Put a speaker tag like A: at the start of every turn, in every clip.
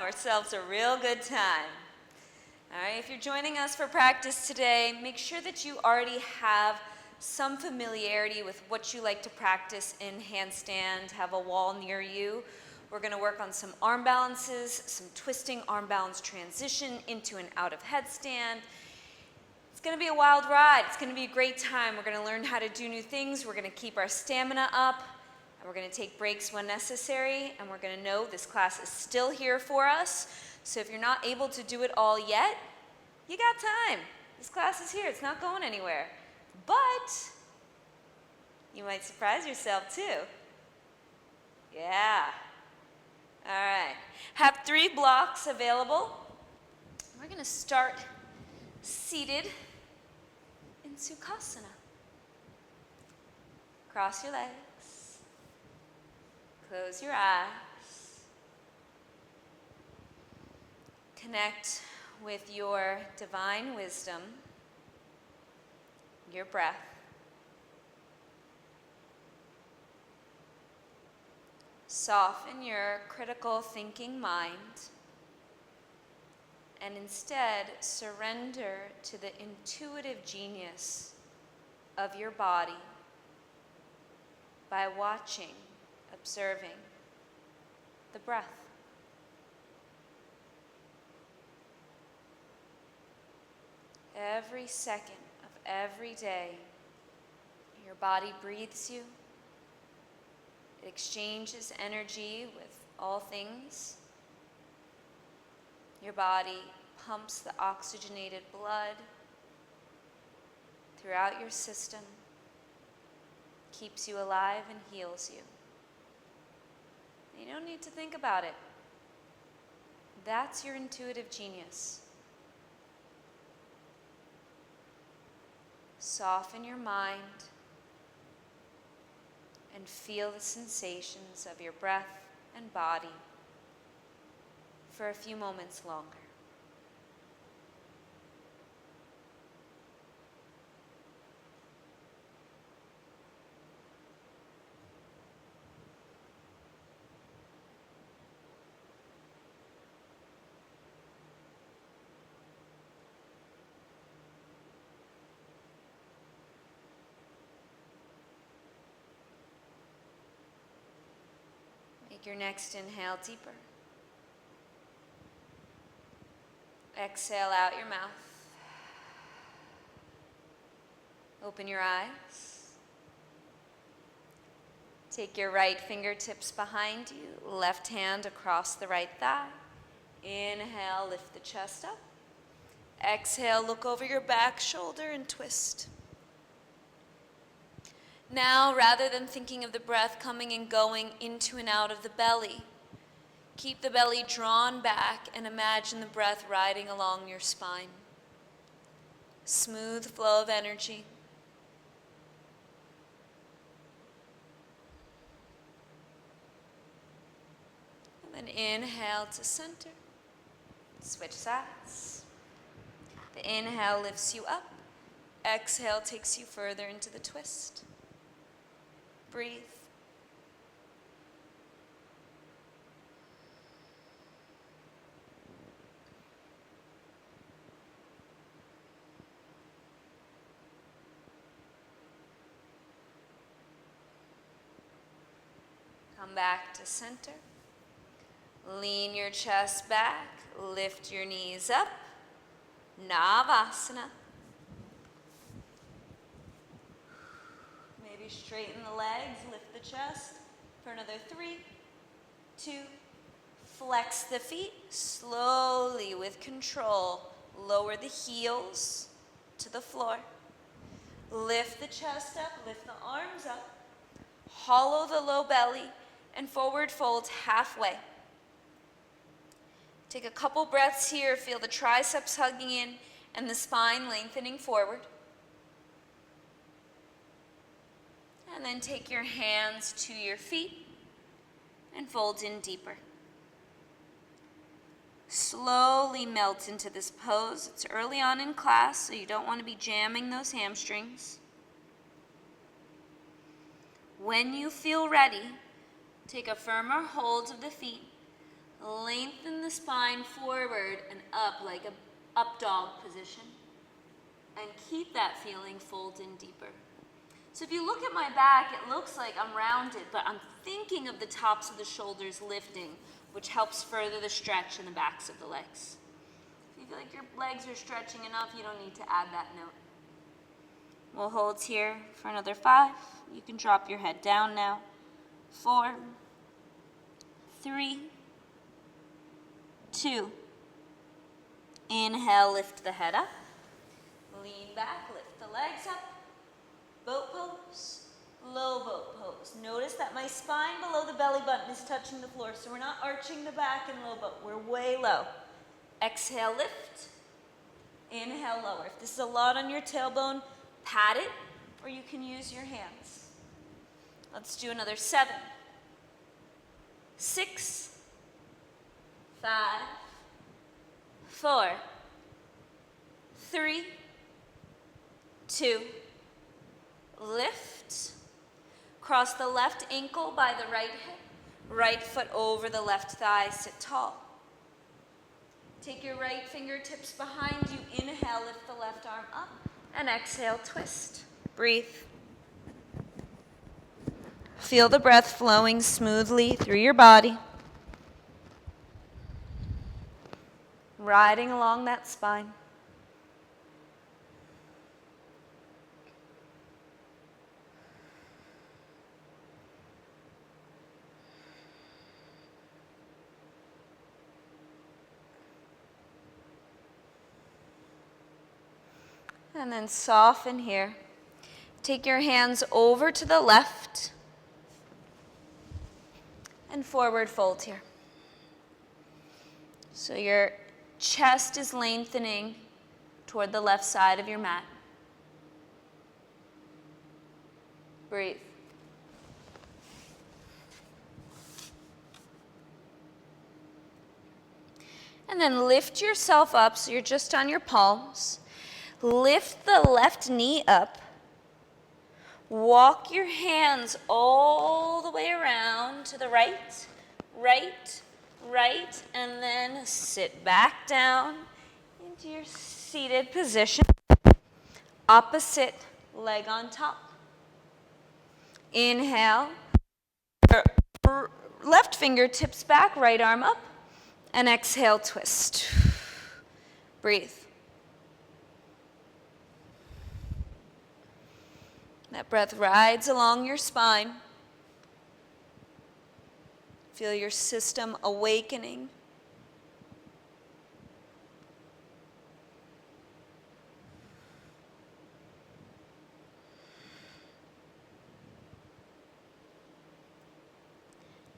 A: ourselves a real good time. All right, if you're joining us for practice today, make sure that you already have some familiarity with what you like to practice in handstand. Have a wall near you. We're going to work on some arm balances, some twisting arm balance transition into and out of headstand. It's going to be a wild ride. It's going to be a great time. We're going to learn how to do new things. We're going to keep our stamina up, and we're going to take breaks when necessary, and we're going to know this class is still here for us. So if you're not able to do it all yet, you got time. This class is here. It's not going anywhere. But you might surprise yourself too. Yeah. All right. Have 3 blocks available. We're going to start seated in Sukhasana. Cross your legs. Close your eyes. Connect with your divine wisdom, your breath. Soften your critical thinking mind and instead surrender to the intuitive genius of your body by watching, observing the breath. Every second of every day, your body breathes you. It exchanges energy with all things. Your body pumps the oxygenated blood throughout your system, keeps you alive and heals you. You don't need to think about it. That's your intuitive genius. Soften your mind and feel the sensations of your breath and body for a few moments longer. Make your next inhale deeper. Exhale out your mouth. Open your eyes. Take your right fingertips behind you, left hand across the right thigh. Inhale, lift the chest up. Exhale, look over your back shoulder and twist. Now, rather than thinking of the breath coming and going into and out of the belly, keep the belly drawn back and imagine the breath riding along your spine. Smooth flow of energy. And then inhale to center. Switch sides. The inhale lifts you up. Exhale takes you further into the twist. Breathe. Come back to center. Lean your chest back. Lift your knees up. Navasana. Maybe straighten the legs, lift the chest for another 3, 2, flex the feet. Slowly, with control, lower the heels to the floor. Lift the chest up, lift the arms up. Hollow the low belly and forward fold halfway. Take a couple breaths here. Feel the triceps hugging in and the spine lengthening forward. And then take your hands to your feet and fold in deeper. Slowly melt into this pose. It's early on in class, so you don't want to be jamming those hamstrings. When you feel ready, take a firmer hold of the feet. Lengthen the spine forward and up like a up dog position. And keep that feeling, fold in deeper. So if you look at my back, it looks like I'm rounded, but I'm thinking of the tops of the shoulders lifting, which helps further the stretch in the backs of the legs. If you feel like your legs are stretching enough, you don't need to add that note. We'll hold here for another 5. You can drop your head down now. 4, 3, 2. Inhale, lift the head up. Lean back, lift the legs up. Boat pose, low boat pose. Notice that my spine below the belly button is touching the floor, so we're not arching the back in low boat. We're way low. Exhale, lift. Inhale, lower. If this is a lot on your tailbone, pat it, or you can use your hands. Let's do another 7, 6, 5, 4, 3, 2, lift. Cross the left ankle by the right hip, right foot over the left thigh, sit tall. Take your right fingertips behind you, inhale, lift the left arm up, and exhale, twist. Breathe. Feel the breath flowing smoothly through your body. Riding along that spine. And then soften here. Take your hands over to the left and forward fold here. So your chest is lengthening toward the left side of your mat. Breathe. And then lift yourself up so you're just on your palms. Lift the left knee up. Walk your hands all the way around to the right, right, right, and then sit back down into your seated position. Opposite leg on top. Inhale. Left fingertips back, right arm up, and exhale, twist. Breathe. That breath rides along your spine. Feel your system awakening.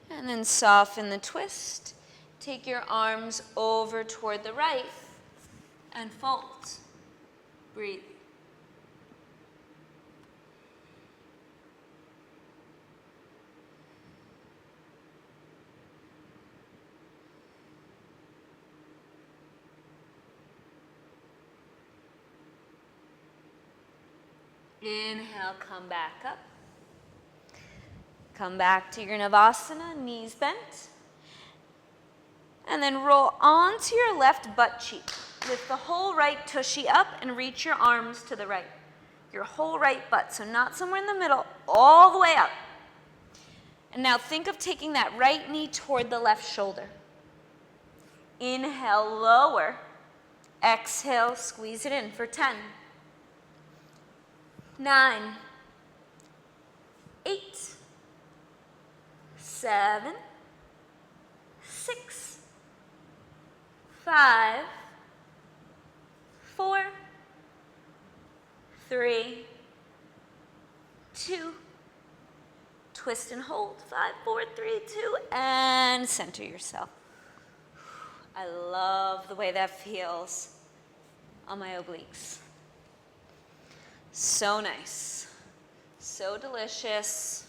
A: And then soften the twist. Take your arms over toward the right and fold. Breathe. Inhale, come back up. Come back to your Navasana, knees bent. And then roll onto your left butt cheek. Lift the whole right tushy up and reach your arms to the right. Your whole right butt, so not somewhere in the middle, all the way up. And now think of taking that right knee toward the left shoulder. Inhale, lower. Exhale, squeeze it in for 10. 9, 8, 7, 6, 5, 4, 3, 2, twist and hold. 5, 4, 3, 2, and center yourself. I love the way that feels on my obliques. So nice, so delicious,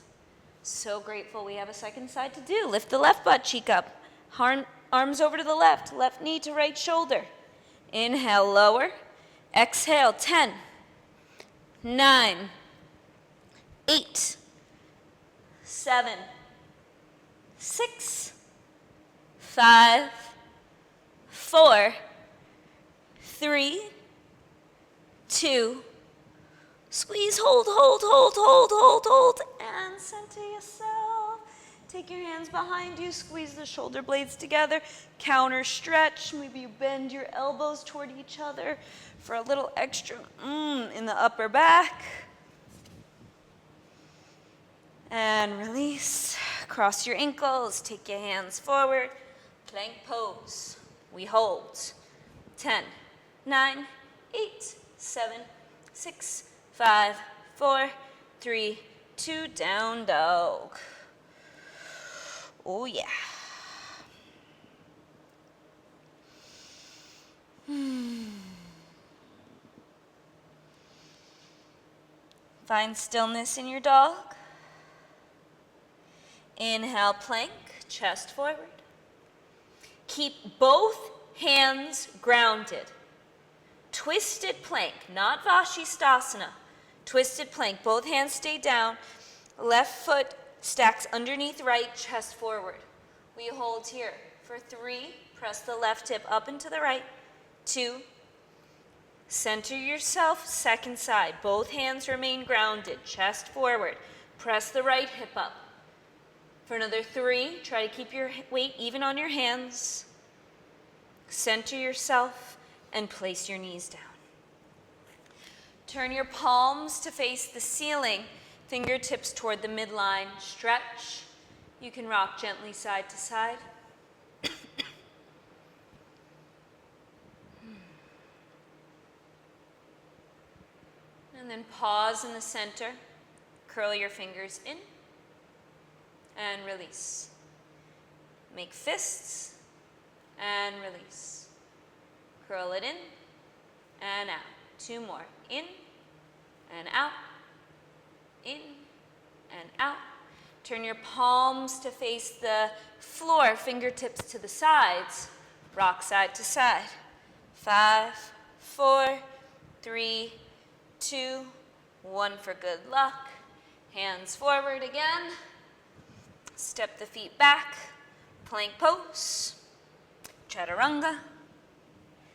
A: so grateful we have a second side to do. Lift the left butt cheek up, arms over to the left, left knee to right shoulder. Inhale, lower, exhale, 10, 9, 8, 7, 6, 5, 4, 3, 2, squeeze, hold, hold, hold, hold, hold, hold, and center yourself. Take your hands behind you, squeeze the shoulder blades together, counter stretch. Maybe you bend your elbows toward each other for a little extra in the upper back. And release. Cross your ankles, take your hands forward, plank pose. We hold. 10, 9, 8, 7, 6, 5, 4, 3, 2, down dog. Oh yeah. Find stillness in your dog. Inhale, plank, chest forward. Keep both hands grounded. Twisted plank, not Vashisthasana. Twisted plank, both hands stay down. Left foot stacks underneath right, chest forward. We hold here for 3. Press the left hip up and to the right. 2. Center yourself, second side. Both hands remain grounded, chest forward. Press the right hip up. For another 3, try to keep your weight even on your hands. Center yourself and place your knees down. Turn your palms to face the ceiling, fingertips toward the midline. Stretch. You can rock gently side to side. And then pause in the center. Curl your fingers in and release. Make fists and release. Curl it in and out. 2 more. In and out. In and out. Turn your palms to face the floor, fingertips to the sides. Rock side to side. 5, 4, 3, 2, 1 for good luck. Hands forward again. Step the feet back. Plank pose. Chaturanga.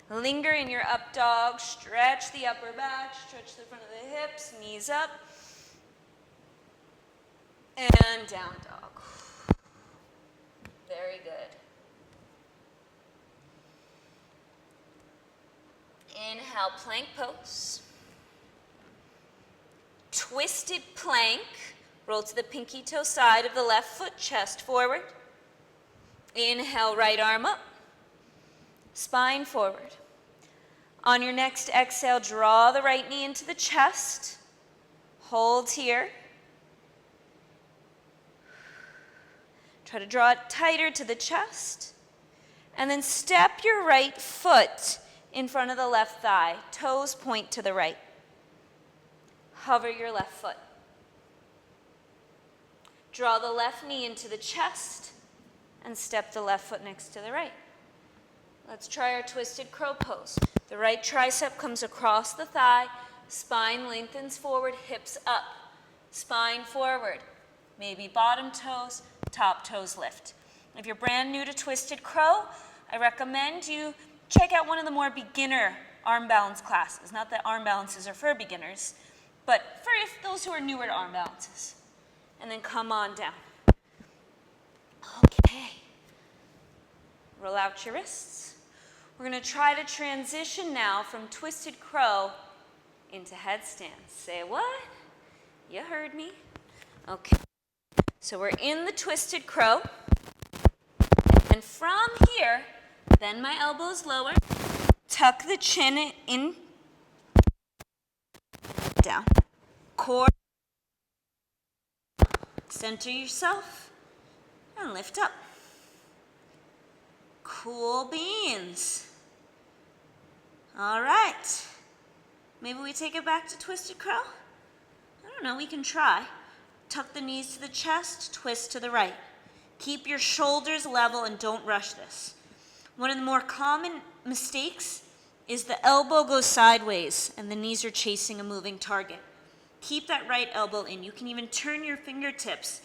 A: Linger in your up dog. Stretch the upper back. Stretch the front of the hips. Knees up. And down dog. Very good. Inhale, plank pose. Twisted plank. Roll to the pinky toe side of the left foot, chest forward. Inhale, right arm up. Spine forward. On your next exhale, draw the right knee into the chest. Hold here. Try to draw it tighter to the chest. And then step your right foot in front of the left thigh. Toes point to the right. Hover your left foot. Draw the left knee into the chest and step the left foot next to the right. Let's try our twisted crow pose. The right tricep comes across the thigh, spine lengthens forward, hips up, spine forward. Maybe bottom toes, top toes lift. If you're brand new to twisted crow, I recommend you check out one of the more beginner arm balance classes. Not that arm balances are for beginners, but for those who are newer to arm balances. And then come on down. Okay. Roll out your wrists. We're going to try to transition now from twisted crow into headstands. Say what? You heard me. Okay. So we're in the twisted crow. And from here, bend my elbows lower. Tuck the chin in. Down. Core. Center yourself and lift up. Cool beans. All right. Maybe we take it back to twisted crow? I don't know, we can try. Tuck the knees to the chest, twist to the right. Keep your shoulders level and don't rush this. One of the more common mistakes is the elbow goes sideways and the knees are chasing a moving target. Keep that right elbow in. You can even turn your fingertips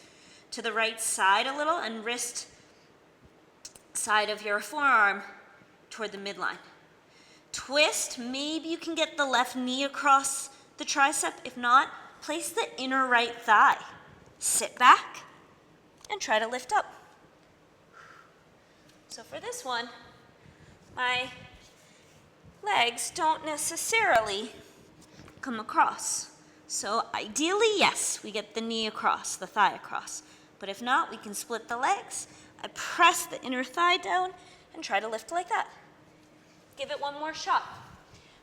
A: to the right side a little and wrist
B: side of your forearm toward the midline. Twist, maybe you can get the left knee across the tricep. If not, place the inner right thigh. Sit back and try to lift up. So for this one, my legs don't necessarily come across. So ideally, yes, we get the knee across, the thigh across. But if not, we can split the legs. I press the inner thigh down and try to lift like that. Give it one more shot.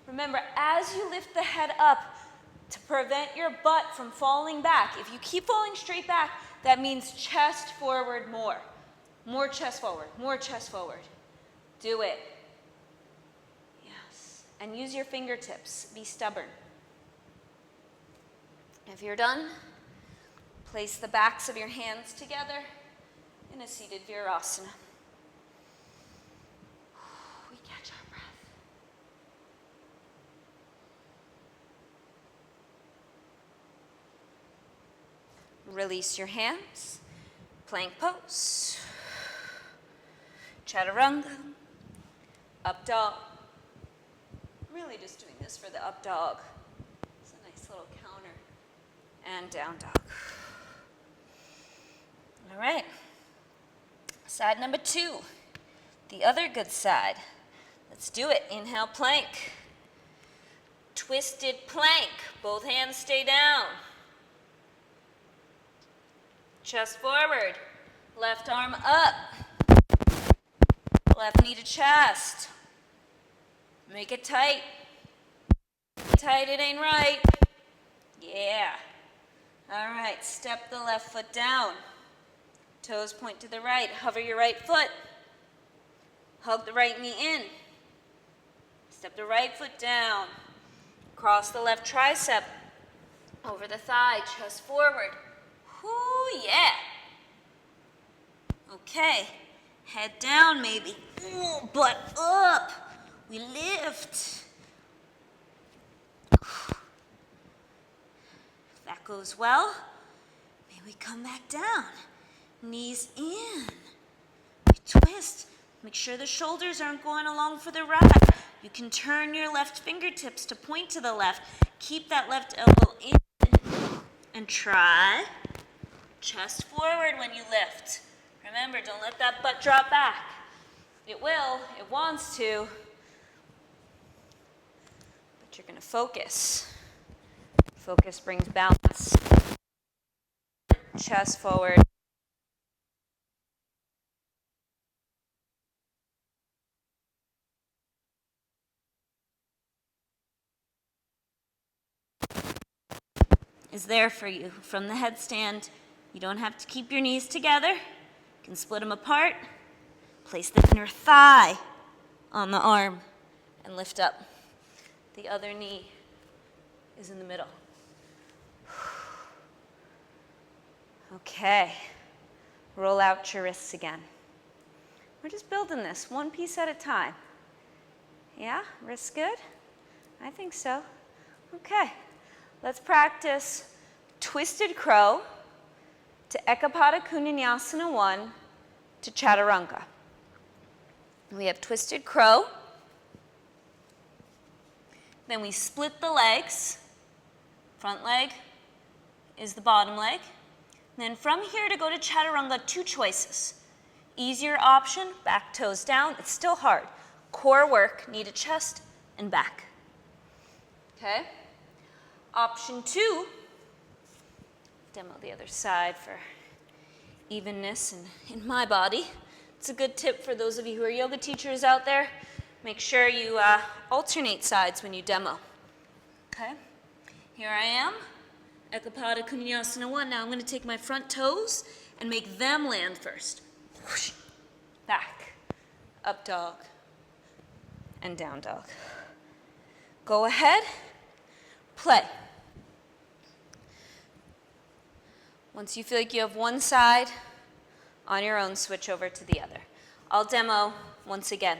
B: Remember, as you lift the head up, to prevent your butt from falling back, if you keep falling straight back, that means chest forward more. More chest forward, more chest forward. Do it. Yes. And use your fingertips. Be stubborn. If you're done, place the backs of your hands together in a seated virasana. We catch our breath. Release your hands. Plank pose. Chaturanga. Up dog. Really just doing this for the up dog. It's a nice little counter. And down dog. All right. Side number 2. The other good side. Let's do it. Inhale, plank. Twisted plank. Both hands stay down. Chest forward. Left arm up. Left knee to chest. Make it tight. Tight, it ain't right. Yeah. All right, step the left foot down. Toes point to the right. Hover your right foot. Hug the right knee in. Step the right foot down. Cross the left tricep over the thigh, chest forward. Whoo, yeah. Okay, head down maybe. Ooh, butt up. We lift. If that goes well, maybe we come back down. Knees in. We twist. Make sure the shoulders aren't going along for the ride. You can turn your left fingertips to point to the left. Keep that left elbow in. And try chest forward when you lift. Remember, don't let that butt drop back. It will, it wants to. But you're going to focus. Focus brings balance. Chest forward. Is there for you. From the headstand, you don't have to keep your knees together. You can split them apart. Place the inner thigh on the arm and lift up. The other knee is in the middle. Okay. Roll out your wrists again. We're just building this one piece at a time. Yeah? Wrists good? I think so. Okay. Let's practice twisted crow to 𝘾𝙀𝙀𝙀𝙀 1 to chaturanga. We have twisted crow. Then we split the legs. Front leg is the bottom leg. Then from here to go to chaturanga, 2 choices. Easier option, back toes down. It's still hard. Core work, knee to chest and back. Okay? Option 2, demo the other side for evenness in my body. It's a good tip for those of you who are yoga teachers out there. Make sure you alternate sides when you demo. Okay, here I am, 𝘾𝙀𝙀𝙀𝙀 1. Now I'm going to take my front toes and make them land first. Whoosh. Back, up dog, and down dog. Go ahead. Play. Once you feel like you have one side on your own, switch over to the other. I'll demo once again.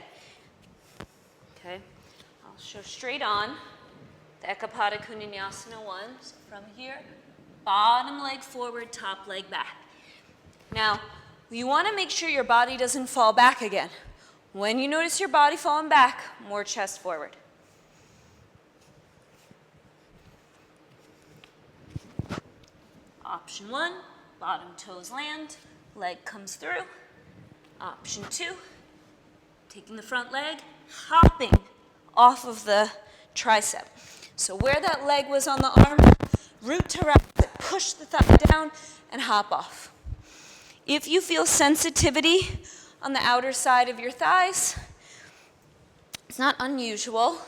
B: Okay, I'll show straight on the 𝘾𝙀𝙀𝙀𝙀 1. So from here, bottom leg forward, top leg back. Now,
A: You want to make sure your body doesn't fall back again. When you notice your body falling back, more chest forward.
B: Option 1, bottom toes land, leg comes through. Option 2, taking the front leg, hopping
A: Off of the tricep. So where that leg was on the arm, root to rise it, push the thigh down and hop off. If you feel sensitivity on the outer side of your thighs, it's not unusual.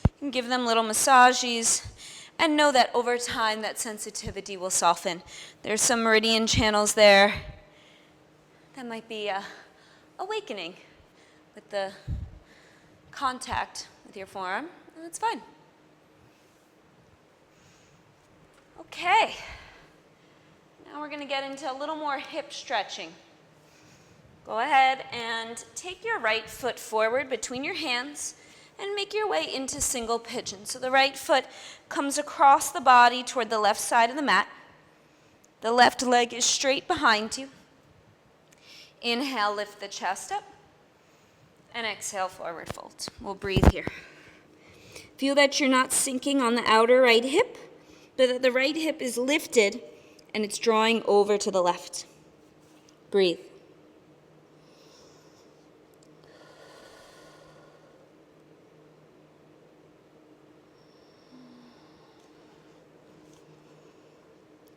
A: You can give them little massages and know that over time that sensitivity will soften. There's some meridian channels there that might be awakening with the contact with your forearm, and that's fine. Okay, now we're going to get into a little more hip stretching. Go ahead and take your right foot forward between your hands and make your way into single pigeon. So the right foot comes across the body toward the left side of the mat. The left leg is straight behind you. Inhale, lift the chest up. And exhale, forward fold. We'll breathe here. Feel that you're not sinking on the outer right hip, but that the right hip is lifted and it's drawing over to the left. Breathe.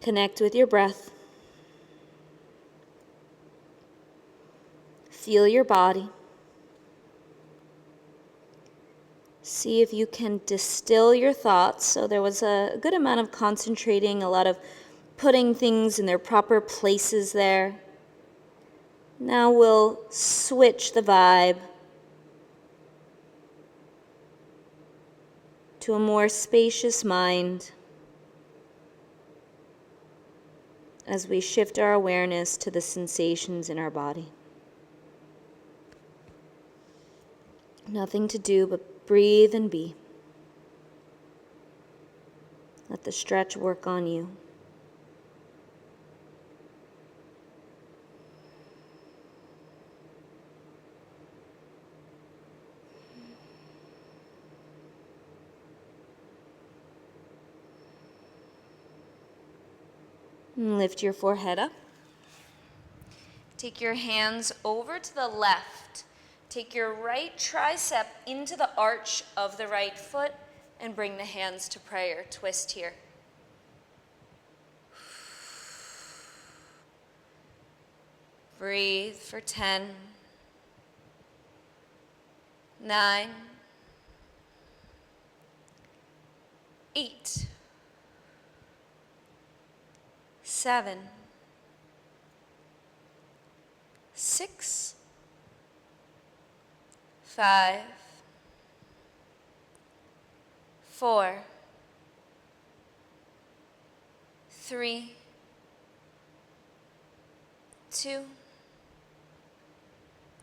A: Connect with your breath. Feel your body. See if you can distill your thoughts. So there was a good amount of concentrating, a lot of putting things in their proper places there. Now we'll switch the vibe to a more spacious mind as we shift our awareness to the sensations in our body. Nothing to do but breathe and be. Let the stretch work on you. And lift your forehead up. Take your hands over to the left. Take your right tricep into the arch of the right foot and bring the hands to prayer. Twist here. Breathe for 10, 9, 8, 7, 6, 5, 4, 3, 2.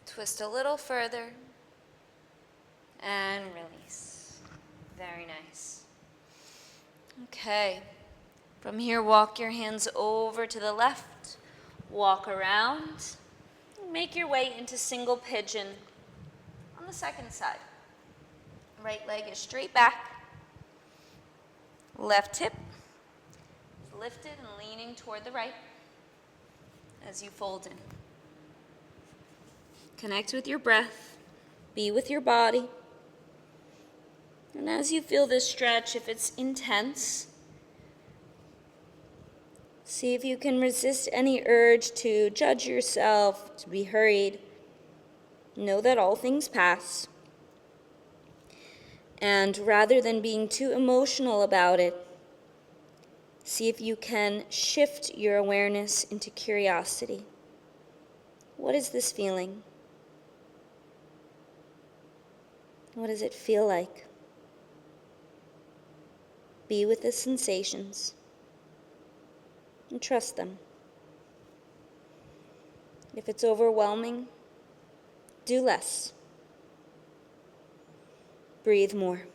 A: Twist a little further and release. Very nice. Okay. From here, walk your hands over to the left. Walk around. Make your way into single pigeon on the second side. Right leg is straight back. Left hip is lifted and leaning toward the right as you fold in. Connect with your breath. Be with your body. And as you feel this stretch, if it's intense, see if you can resist any urge to judge yourself, to be hurried. Know that all things pass. And rather than being too emotional about it, see if you can shift your awareness into curiosity. What is this feeling? What does it feel like? Be with the sensations and trust them. If it's overwhelming, do less. Breathe more.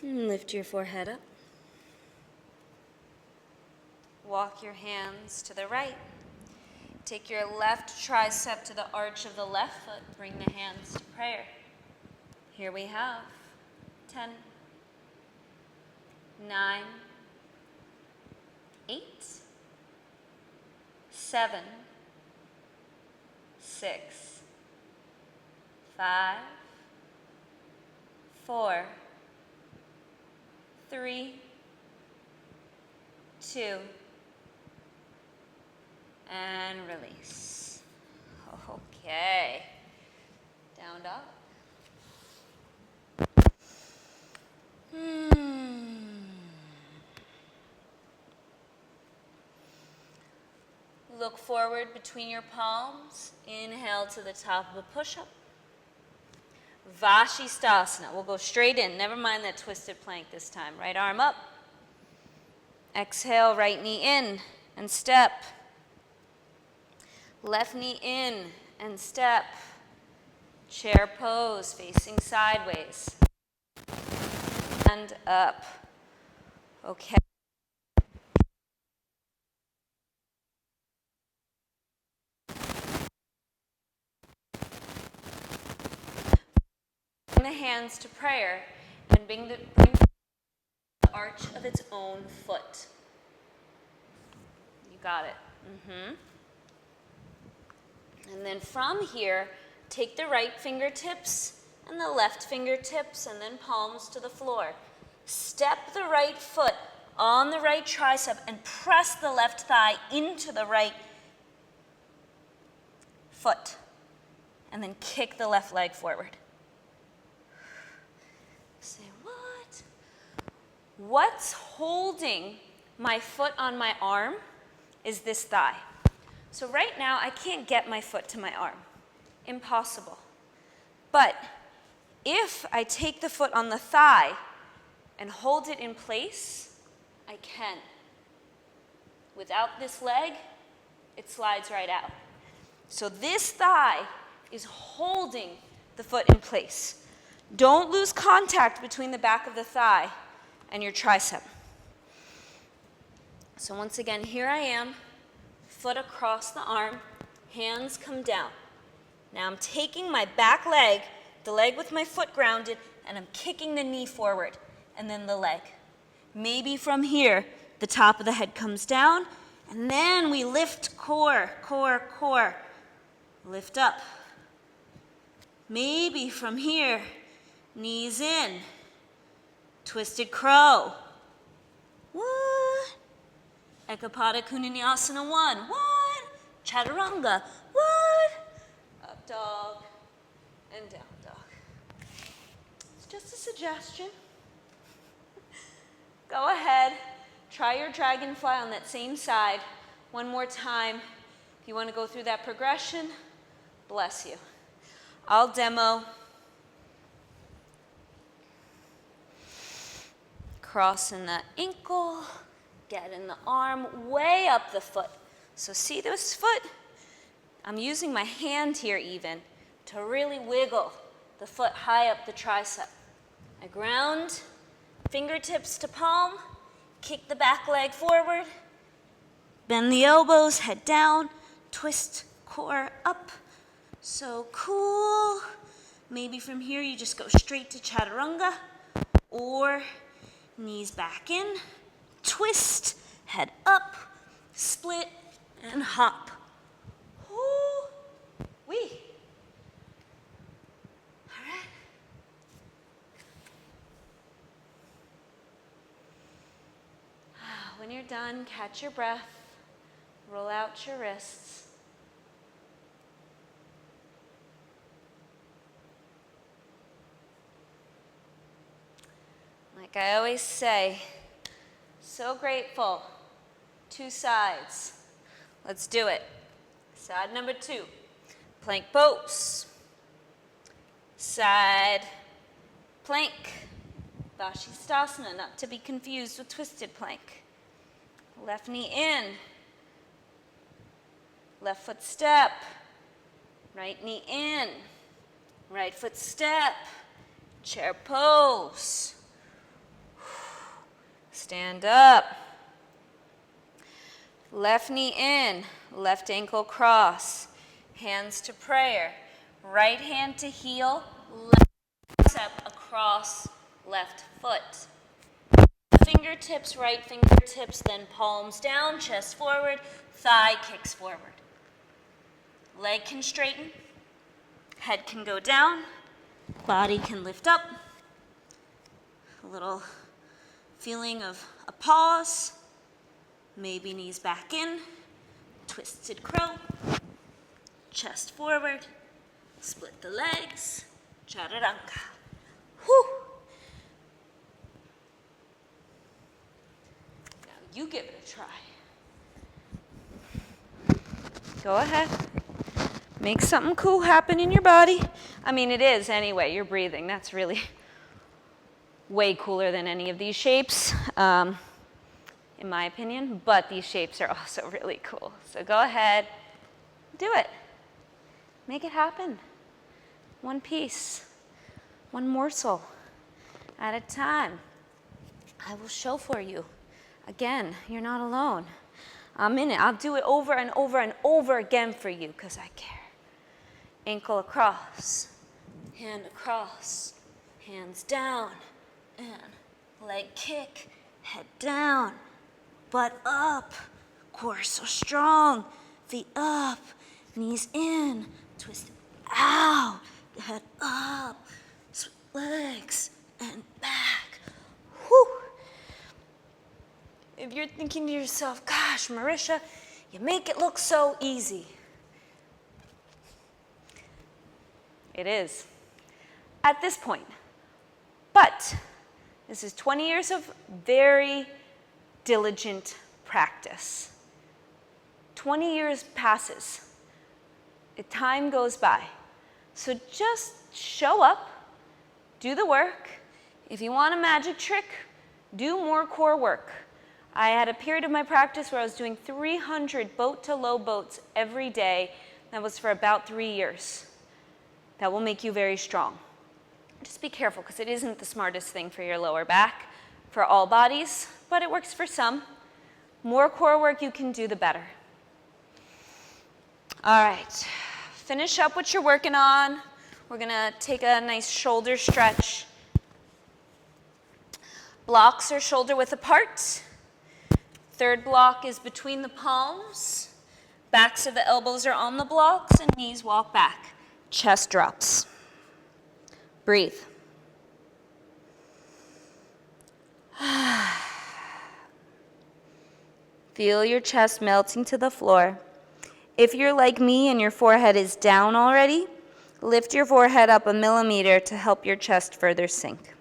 A: And lift your forehead up. Walk your hands to the right. Take your left tricep to the arch of the left foot. Bring the hands to prayer. Here we have 10, 9, 8, 7, 6, 5, 4, 3, 2, and release. Okay. Down dog. Look forward between your palms. Inhale to the top of a push-up. Vashisthasana. We'll go straight in. Never mind that twisted plank this time. Right arm up. Exhale, right knee in and step. Left knee in and step. Chair pose, facing sideways. And up. Okay. Bring the hands to prayer and bring the arch of its own foot. You got it. And then from here, take the right fingertips and the left fingertips and then palms to the floor. Step the right foot on the right tricep and press the left thigh into the right foot. And then kick the left leg forward. Say, what? What's holding my foot on my arm is this thigh. So right now, I can't get my foot to my arm. Impossible. But if I take the foot on the thigh and hold it in place, I can. Without this leg, it slides right out. So this thigh is holding the foot in place. Don't lose contact between the back of the thigh and your tricep. So once again, here I am, foot across the arm, hands come down. Now I'm taking my back leg, the leg with my foot grounded, and I'm kicking the knee forward, and then the leg. Maybe from here, the top of the head comes down, and then we lift core. Lift up. Maybe from here, knees in. Twisted crow. What? 𝘾𝙀𝙍𝙀𝙀 1. What? Chaturanga. What? Up dog and down dog. It's just a suggestion. Go ahead. Try your dragonfly on that same side. One more time. If you want to go through that progression, bless you. I'll demo. Crossing the ankle, getting the arm way up the foot. So see this foot? I'm using my hand here even to really wiggle the foot high up the tricep. I ground, fingertips to palm, kick the back leg forward, bend the elbows, head down, twist core up. So cool. Maybe from here you just go straight to chaturanga, or knees back in, twist, head up, split, and hop. Woo-wee. All right. When you're done, catch your breath, roll out your wrists. Like I always say, so grateful. 2 sides. Let's do it. Side number 2, plank pose. Side plank. Vashisthasana, not to be confused with twisted plank. Left knee in. Left foot step. Right knee in. Right foot step. Chair pose. Stand up. Left knee in, left ankle cross. Hands to prayer. Right hand to heel, left step across left foot. Fingertips, right fingertips, then palms down, chest forward, thigh kicks forward. Leg can straighten, head can go down, body can lift up. A little feeling of a pause, maybe knees back in, twisted crow, chest forward, split the legs, chaturanga. Whew. Now you give it a try. Go ahead. Make something cool happen in your body. I mean, it is anyway. You're breathing. That's really way cooler than any of these shapes, in my opinion. But these shapes are also really cool. So go ahead. Do it. Make it happen. One piece, one morsel at a time. I will show for you. Again, you're not alone. I'm in it. I'll do it over and over and over again for you because I care. Ankle across, hand across, hands down, and leg kick, head down, butt up, core so strong, feet up, knees in, twist out, head up, legs, and back. Whew. If you're thinking to yourself, gosh, Marysia, you make it look so easy. It is, at this point. But this is 20 years of very diligent practice. 20 years passes. The time goes by. So just show up, do the work. If you want a magic trick, do more core work. I had a period of my practice where I was doing 300 boat to low boats every day. That was for about 3 years. That will make you very strong. Just be careful because it isn't the smartest thing for your lower back for all bodies, but it works for some. More core work you can do, the better. All right, finish up what you're working on. We're gonna take a nice shoulder stretch. Blocks are shoulder width apart. Third block is between the palms. Backs of the elbows are on the blocks and knees walk back. Chest drops. Breathe. Feel your chest melting to the floor. If you're like me and your forehead is down already, lift your forehead up 1 millimeter to help your chest further sink.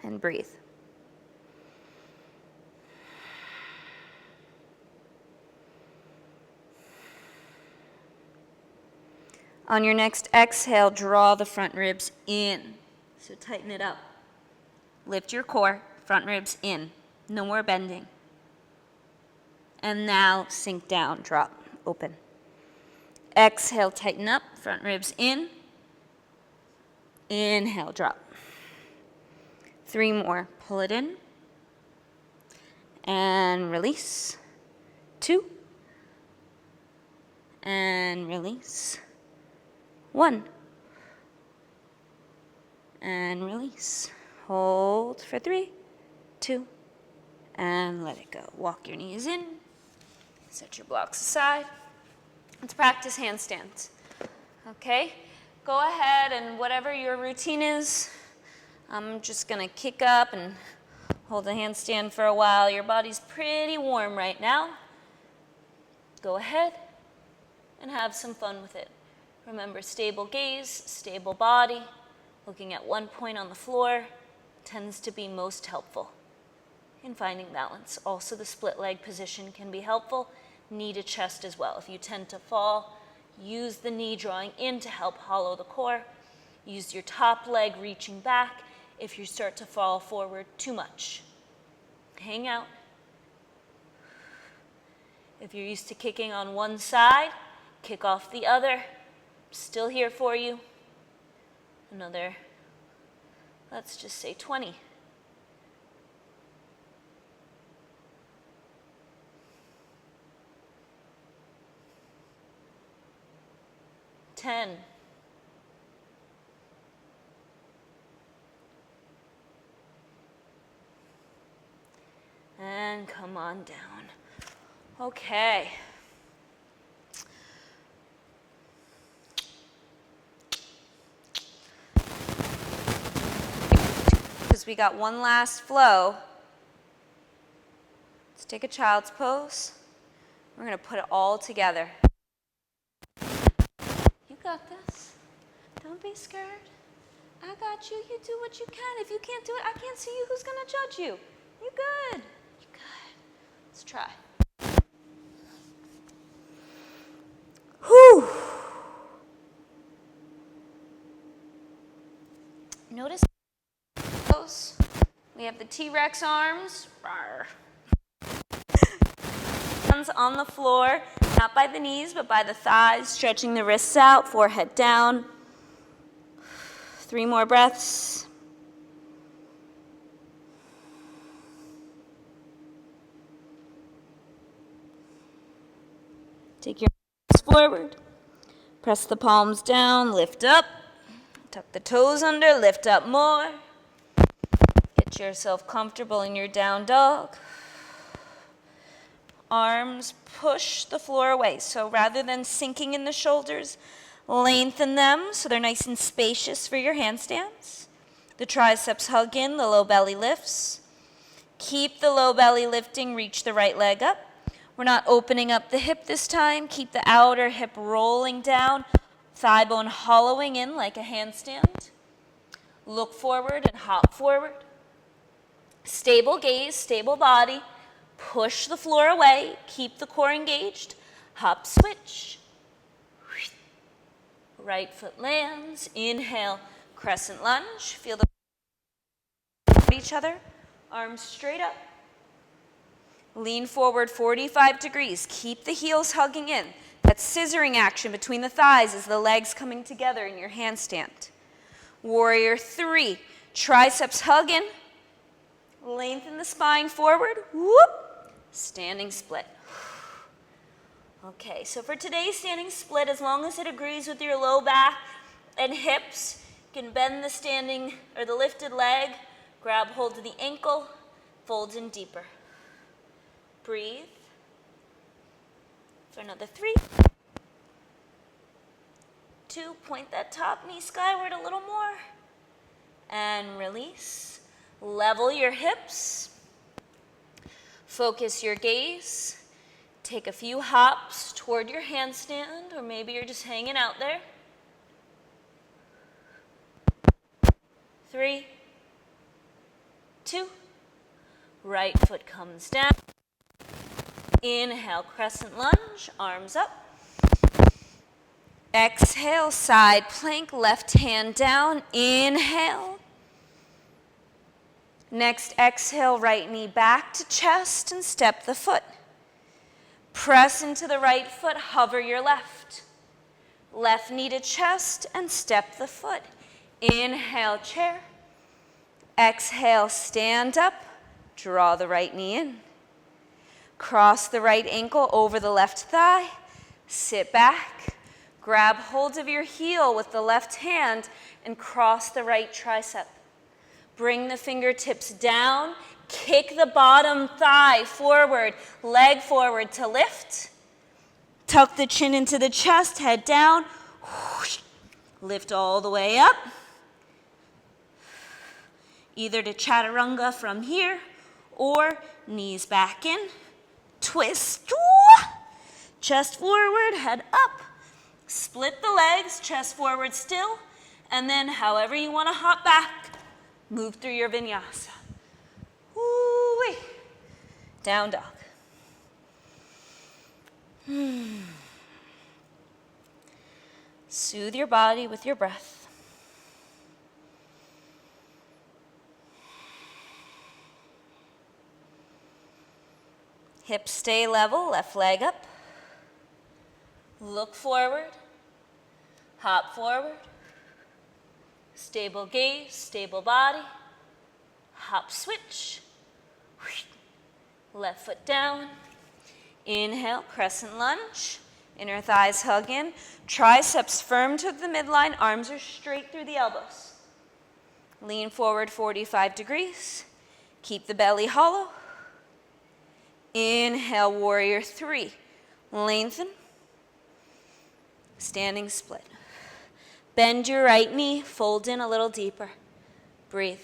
A: And breathe. On your next exhale, draw the front ribs in. So tighten it up. Lift your core, front ribs in. No more bending. And now sink down, drop, open. Exhale, tighten up, front ribs in. Inhale, drop. 3 more, pull it in. And release. 2. And release. 1. And release. Hold for 3, 2, and let it go. Walk your knees in. Set your blocks aside. Let's practice handstands. Okay? Go ahead and whatever your routine is, I'm just gonna kick up and hold the handstand for a while. Your body's pretty warm right now. Go ahead and have some fun with it. Remember, stable gaze, stable body, looking at one point on the floor tends to be most helpful in finding balance. Also, the split leg position can be helpful. Knee to chest as well. If you tend to fall, use the knee drawing in to help hollow the core. Use your top leg reaching back if you start to fall forward too much. Hang out. If you're used to kicking on one side, kick off the other. Still here for you. Another, let's just say 20.
B: 10. And come on down. Okay.
A: Because we got one last flow. Let's take a child's pose. We're going to put it all together. You got this. Don't be scared. I got you. You do what you can. If you can't do it, I can't see you. Who's going to judge you? You good. You good. Let's try. Whew. Notice we have the T-Rex arms. Rawr. Hands on the floor, not by the knees, but by the thighs, stretching the wrists out, forehead down. 3 more breaths. Take your hands forward. Press the palms down, lift up. Tuck the toes under, lift up more. Get yourself comfortable in your down dog. Arms push the floor away. So rather than sinking in the shoulders, lengthen them so they're nice and spacious for your handstands. The triceps hug in, the low belly lifts. Keep the low belly lifting, reach the right leg up. We're not opening up the hip this time. Keep the outer hip rolling down, thigh bone hollowing in like a handstand. Look forward and hop forward. Stable gaze, stable body. Push the floor away. Keep the core engaged. Hop switch. Right foot lands. Inhale, crescent lunge. Feel the each other. Arms straight up. Lean forward 45 degrees. Keep the heels hugging in. That scissoring action between the thighs as the legs coming together in your handstand. Warrior 3. Triceps hug in. Lengthen the spine forward. Whoop. Standing split. Okay, so for today's standing split, as long as it agrees with your low back and hips, you can bend the standing or the lifted leg, grab hold of the ankle, fold in deeper. Breathe for another 3. 2, point that top knee skyward a little more. And release. Level your hips. Focus your gaze. Take a few hops toward your handstand, or maybe you're just hanging out there. 3, 2. Right foot comes down. Inhale, crescent lunge, arms up. Exhale, side plank, left hand down. Inhale. Next, exhale, right knee back to chest and step the foot. Press into the right foot, hover your left. Left knee to chest and step the foot. Inhale, chair. Exhale, stand up. Draw the right knee in. Cross the right ankle over the left thigh. Sit back. Grab hold of your heel with the left hand and cross the right tricep. Bring the fingertips down. Kick the bottom thigh forward, leg forward to lift. Tuck the chin into the chest, head down. Lift all the way up. Either to chaturanga from here or knees back in. Twist. Chest forward, head up. Split the legs, chest forward still. And then however you want to hop back, move through your vinyasa. Woo-wee. Down dog. Soothe your body with your breath. Hips stay level, left leg up. Look forward. Hop forward. Stable gaze, stable body. Hop switch. Left foot down. Inhale, crescent lunge. Inner thighs hug in. Triceps firm to the midline. Arms are straight through the elbows. Lean forward 45 degrees. Keep the belly hollow. Inhale, warrior 3. Lengthen. Standing split. Bend your right knee. Fold in a little deeper. Breathe.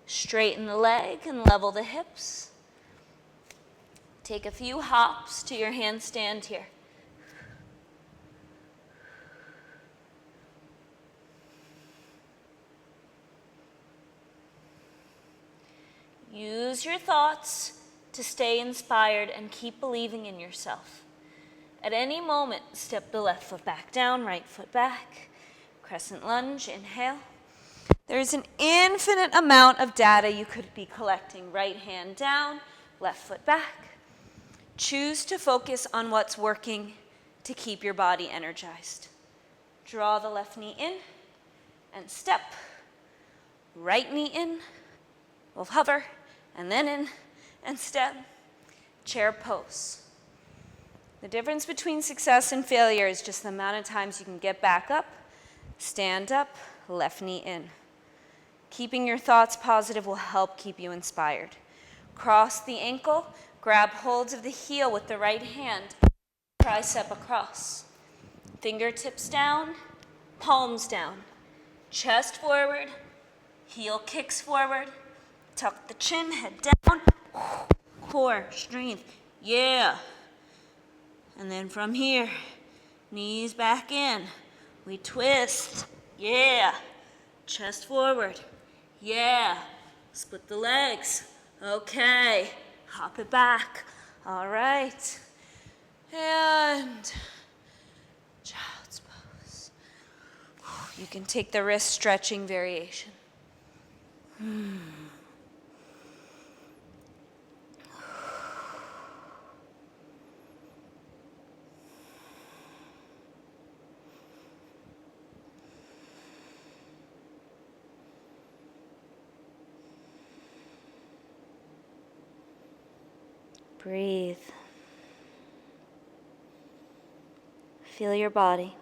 A: Straighten the leg and level the hips. Take a few hops to your handstand here. Use your thoughts to stay inspired and keep believing in yourself. At any moment, step the left foot back down, right foot back. Crescent lunge, inhale. There's an infinite amount of data you could be collecting. Right hand down, left foot back. Choose to focus on what's working to keep your body energized. Draw the left knee in and step. Right knee in. We'll hover and then in and step. Chair pose. The difference between success and failure is just the amount of times you can get back up, stand up, left knee in. Keeping your thoughts positive will help keep you inspired. Cross the ankle, grab hold of the heel with the right hand, tricep across. Fingertips down, palms down. Chest forward, heel kicks forward. Tuck the chin, head down. Core, strength, yeah. And then from here, knees back in. We twist, yeah. Chest forward, yeah. Split the legs, okay. Hop it back, all right. And child's pose. You can take the wrist stretching variation. Breathe. Feel your body.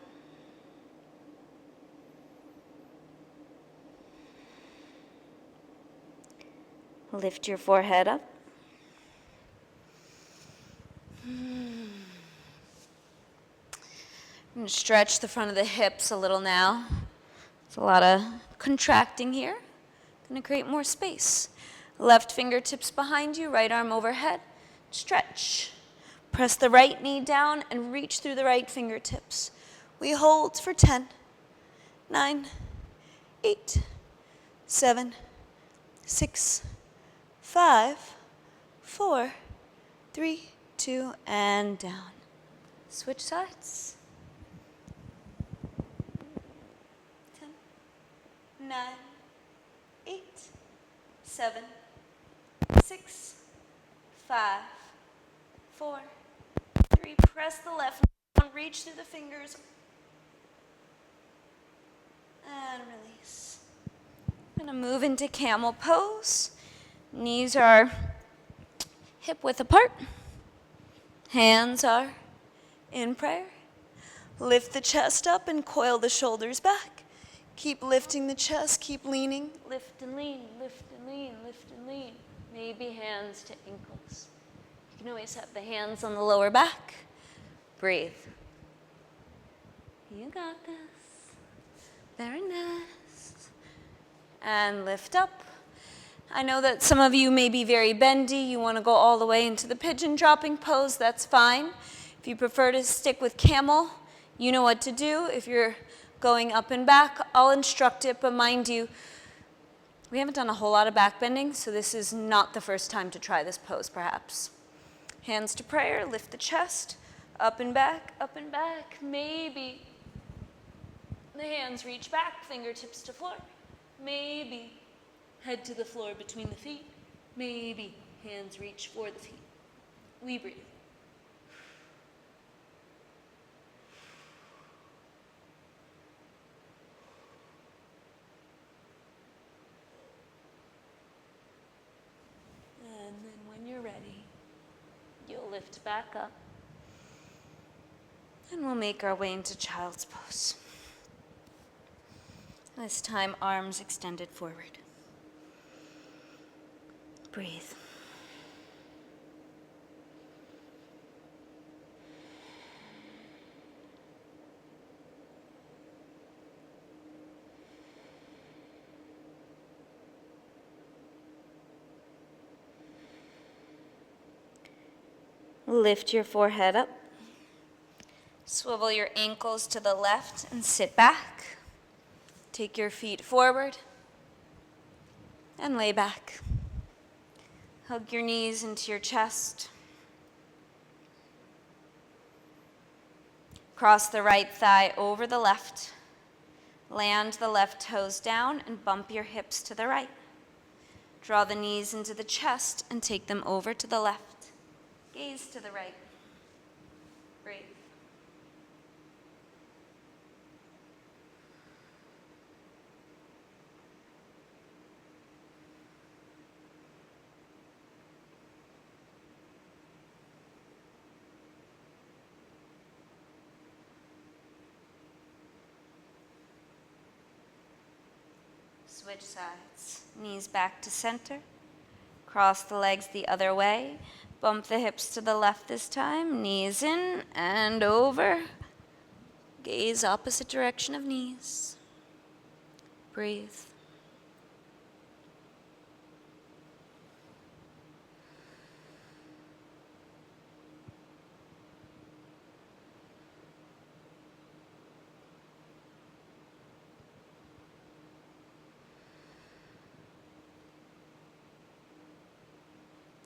A: Lift your forehead up. And stretch the front of the hips a little now. There's a lot of contracting here. Going to create more space. Left fingertips behind you, right arm overhead. Stretch. Press the right knee down and reach through the right fingertips. We hold for 10, 9, 8, 7, 6, 5, 4, 3, 2, and down. Switch sides. 10, 9, 8, 7, 6, 5, 4, 3. Press the left knee down, reach through the fingers, and release. I'm going to move into camel pose. Knees are hip width apart. Hands are in prayer. Lift the chest up and coil the shoulders back. Keep lifting the chest, keep leaning. Lift and lean, lift and lean, lift and lean. Maybe hands to ankles. You can always have the hands on the lower back. Breathe. You got this. Very nice. And lift up. I know that some of you may be very bendy. You want to go all the way into the pigeon dropping pose. That's fine. If you prefer to stick with camel, you know what to do. If you're going up and back, I'll instruct it, but mind you, we haven't done a whole lot of back bending, so this is not the first time to try this pose, perhaps. Hands to prayer, lift the chest, up and back, maybe the hands reach back, fingertips to floor, maybe head to the floor between the feet, maybe hands reach for the feet. We breathe.
B: lift back up.
A: And we'll make our way into child's pose. This time, arms extended forward. Breathe. Lift your forehead up. Swivel your ankles to the left and sit back. Take your feet forward and lay back. Hug your knees into your chest. Cross the right thigh over the left. Land the left toes down and bump your hips to the right. Draw the knees into the chest and take them over to the left. Gaze to the right. Breathe. Switch sides. Knees back to center. Cross the legs the other way. Bump the hips to the left this time. Knees in and over. Gaze opposite direction of knees. Breathe.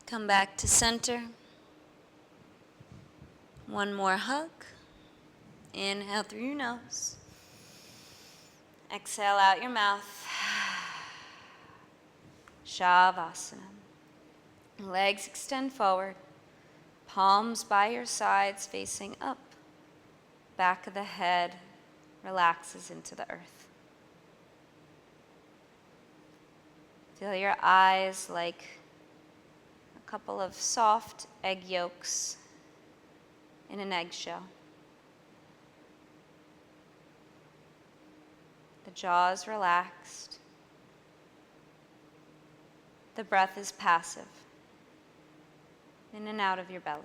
A: Come back to center. One more hug. Inhale through your nose. Exhale out your mouth. Shavasana. Legs extend forward. Palms by your sides facing up. Back of the head relaxes into the earth. Feel your eyes like a couple of soft egg yolks in an eggshell. The jaw is relaxed. The breath is passive, in and out of your belly.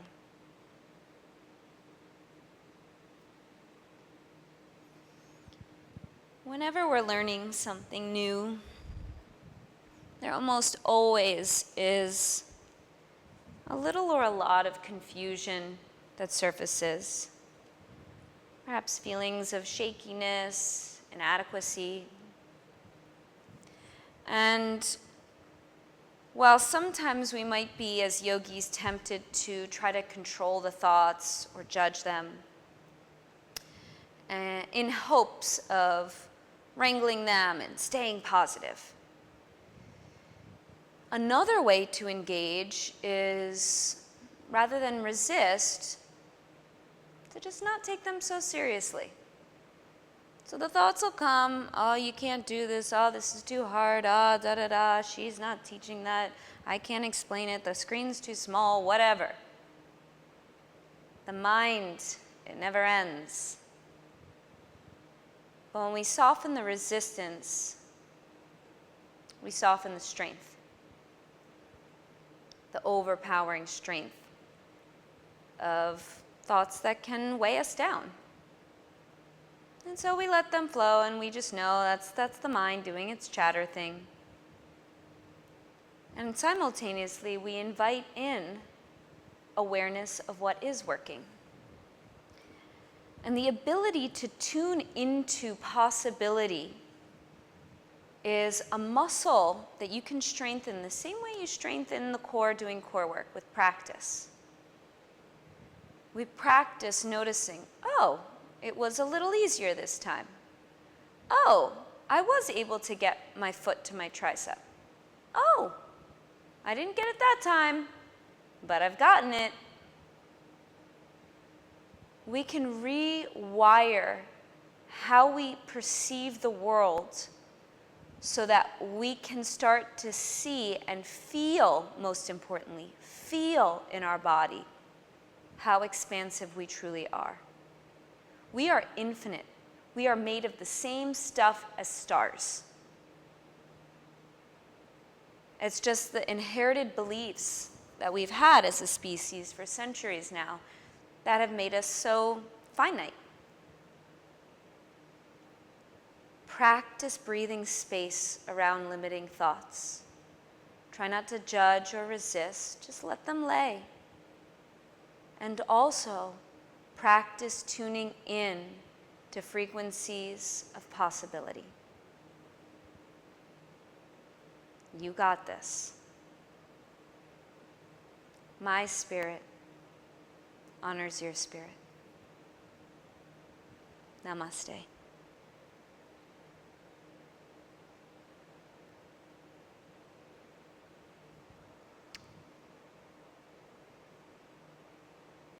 A: Whenever we're learning something new, there almost always is a little or a lot of confusion that surfaces. Perhaps feelings of shakiness, inadequacy. And while sometimes we might be, as yogis, tempted to try to control the thoughts or judge them, in hopes of wrangling them and staying positive. Another way to engage is, rather than resist, to just not take them so seriously. So the thoughts will come, oh, you can't do this, oh, this is too hard, oh, da-da-da, she's not teaching that, I can't explain it, the screen's too small, whatever. The mind, it never ends. But when we soften the resistance, we soften the strength. The overpowering strength of thoughts that can weigh us down. And so we let them flow, and we just know that's the mind doing its chatter thing. And simultaneously, we invite in awareness of what is working. And the ability to tune into possibility is a muscle that you can strengthen the same way you strengthen the core doing core work, with practice. We practice noticing, oh, it was a little easier this time. Oh, I was able to get my foot to my tricep. Oh, I didn't get it that time, but I've gotten it. We can rewire how we perceive the world so that we can start to see and feel, most importantly, feel in our body how expansive we truly are. We are infinite. We are made of the same stuff as stars. It's just the inherited beliefs that we've had as a species for centuries now that have made us so finite. Practice breathing space around limiting thoughts. Try not to judge or resist, just let them lay. And also, practice tuning in to frequencies of possibility. You got this. My spirit honors your spirit. Namaste.